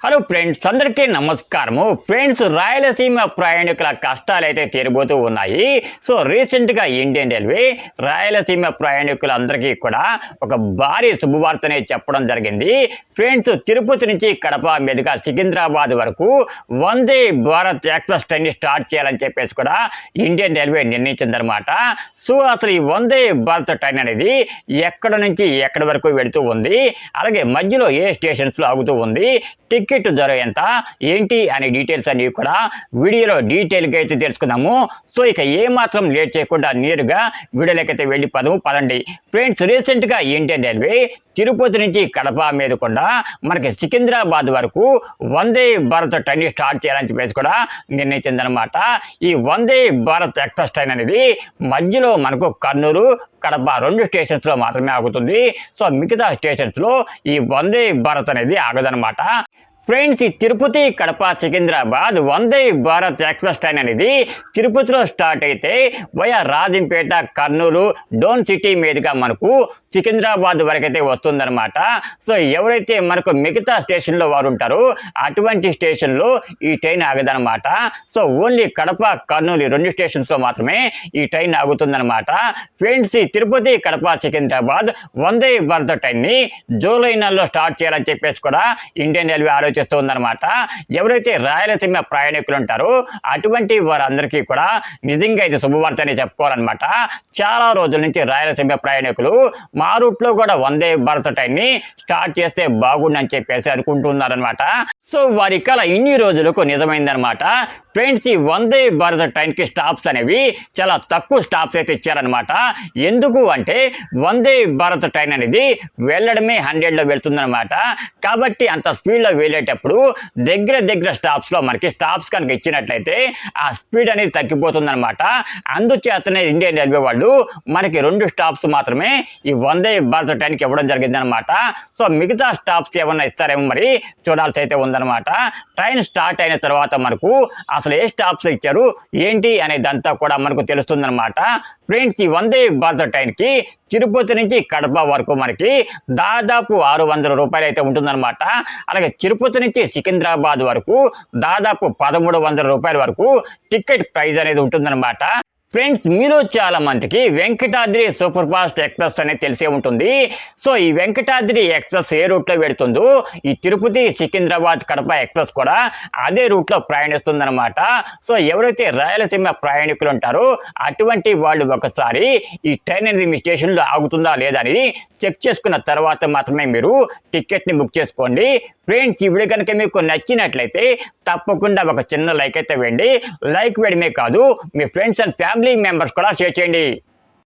Hello friends, అందరికీ నమస్కారము. Friends, Rayalaseema ప్రయాణికుల కష్టాలు అయితే తీరబోతూ ఉన్నాయి. సో రీసెంట్గా ఇండియన్ రైల్వే రాయలసీమ ప్రయాణికులందరికీ కూడా ఒక భారీ శుభవార్తనే చెప్పడం జరిగింది. ఫ్రెండ్స్, తిరుపతి నుంచి కడప మీదుగా సికింద్రాబాద్ వరకు Vande Bharat express train start చేయాలని చెప్పేసి కూడా ఇండియన్ రైల్వే నిర్ణయించిందనమాట. సో అసలు ఈ వందే భారత్ ట్రైన్ అనేది ఎక్కడ నుంచి ఎక్కడి వరకు వెళుతూ ఉంది, అలాగే మధ్యలో ఏ స్టేషన్స్లో ఆగుతూ ఉంది, టికెట్ ధర ఎంత ఏంటి అనే డీటెయిల్స్ అన్ని కూడా వీడియోలో డీటెయిల్గా అయితే తెలుసుకుందాము. సో ఇక ఏమాత్రం లేట్ చేయకుండా నేరుగా వీడియోలోకైతే పదండి. ఫ్రెండ్స్, రీసెంట్గా ఇండియన్ రైల్వే తిరుపతి నుంచి కడప మీద కూడా మనకి సికింద్రాబాద్ వరకు వందే భారత్ ట్రైన్ స్టార్ట్ చేయాలని చెప్పేసి కూడా నిర్ణయించిందనమాట. ఈ వందే భారత్ ఎక్స్ప్రెస్ ట్రైన్ అనేది మధ్యలో మనకు కర్నూలు, కడప 2 స్టేషన్స్లో మాత్రమే ఆగుతుంది. సో మిగతా స్టేషన్స్లో ఈ వందే భారత్ అనేది ఆగదనమాట. ఫ్రెండ్స్, ఈ తిరుపతి, కడప, సికింద్రాబాద్ వందే భారత్ ఎక్స్ప్రెస్ ట్రైన్ అనేది తిరుపతిలో స్టార్ట్ అయితే వయా రాజంపేట, కర్నూలు, డోన్ సిటీ మీదుగా మనకు సికింద్రాబాద్ వరకు అయితే వస్తుందన్నమాట. సో ఎవరైతే మనకు మిగతా స్టేషన్లో వారు ఉంటారో అటువంటి స్టేషన్లో ఈ ట్రైన్ ఆగదనమాట. సో ఓన్లీ కడప, కర్నూలు 2 స్టేషన్స్లో మాత్రమే ఈ ట్రైన్ ఆగుతుందన్నమాట. ఫ్రెండ్స్, ఈ తిరుపతి, కడప, సికింద్రాబాద్ వందే భారత్ ట్రైన్ని జూలై నెలలో స్టార్ట్ చేయాలని చెప్పేసి కూడా ఇండియన్ రైల్వే ఆలోచిస్తుందన్నమాట. ఎవరైతే రాయలసీమ ప్రయాణికులు ఉంటారో అటువంటి వారందరికీ కూడా నిజంగా ఇది శుభవార్త అని చెప్పుకోవాలన్నమాట. చాలా రోజుల నుంచి రాయలసీమ ప్రయాణికులు మా రూట్లో కూడా వందే భారత్ ట్రైన్ని స్టార్ట్ చేస్తే బాగుండని చెప్పేసి అనుకుంటున్నారనమాట. సో వారి కల ఇన్ని రోజులకు నిజమైందనమాట. ఫ్రెండ్స్, ఈ వందే భారత్ ట్రైన్కి స్టాప్స్ అనేవి చాలా తక్కువ స్టాప్స్ అయితే ఇచ్చారనమాట. ఎందుకు అంటే వందే భారత్ ట్రైన్ అనేది వెళ్ళడమే 100లో వెళ్తుందనమాట. కాబట్టి అంత స్పీడ్లో వెళ్ళేటప్పుడు దగ్గర స్టాప్స్లో మనకి స్టాప్స్ కనుక ఇచ్చినట్లయితే ఆ స్పీడ్ అనేది తగ్గిపోతుందనమాట. అందుచేతనే ఇండియన్ రైల్వే వాళ్ళు మనకి 2 స్టాప్స్ మాత్రమే ఈ వందే భారత్ ట్రైన్కి ఇవ్వడం జరిగిందనమాట. సో మిగతా స్టాప్స్ ఏమన్నా ఇస్తారేమో మరి చూడాల్సి అయితే ఉందన్నమాట. ట్రైన్ స్టార్ట్ అయిన తర్వాత మనకు అసలు ఏ స్టాప్స్ ఇచ్చారు ఏంటి అనేదంతా కూడా మనకు తెలుస్తుందన్నమాట. ఫ్రెండ్స్, ఈ వందే భారత్ ట్రైన్కి తిరుపతి నుంచి కడప వరకు మనకి దాదాపు 600 రూపాయలు అయితే ఉంటుందన్నమాట. అలాగే తిరుపతి నుంచి సికింద్రాబాద్ వరకు దాదాపు 1300 రూపాయల వరకు టికెట్ ప్రైస్ అనేది ఉంటుందన్నమాట. ఫ్రెండ్స్, మీలో చాలా మందికి వెంకటాద్రి సూపర్ ఫాస్ట్ ఎక్స్ప్రెస్ అనేది తెలిసే ఉంటుంది. సో ఈ వెంకటాద్రి ఎక్స్ప్రెస్ ఏ రూట్లో వెళుతుందో ఈ తిరుపతి, సికింద్రాబాద్, కడప ఎక్స్ప్రెస్ కూడా అదే రూట్లో ప్రయాణిస్తుందన్నమాట. సో ఎవరైతే రాయలసీమ ప్రయాణికులు ఉంటారో అటువంటి వాళ్ళు ఒకసారి ఈ ట్రైన్ అనేది మీ స్టేషన్లో ఆగుతుందా లేదా అని చెక్ చేసుకున్న తర్వాత మాత్రమే మీరు టికెట్ని బుక్ చేసుకోండి. ఫ్రెండ్స్, ఈ వీడియో కనుక మీకు నచ్చినట్లయితే తప్పకుండా ఒక చిన్న లైక్ అయితే వేయండి. లైక్ వేయడమే కాదు, మీ ఫ్రెండ్స్ అండ్ ఫ్యామిలీ మెంబర్స్ కూడా షేర్ చేయండి.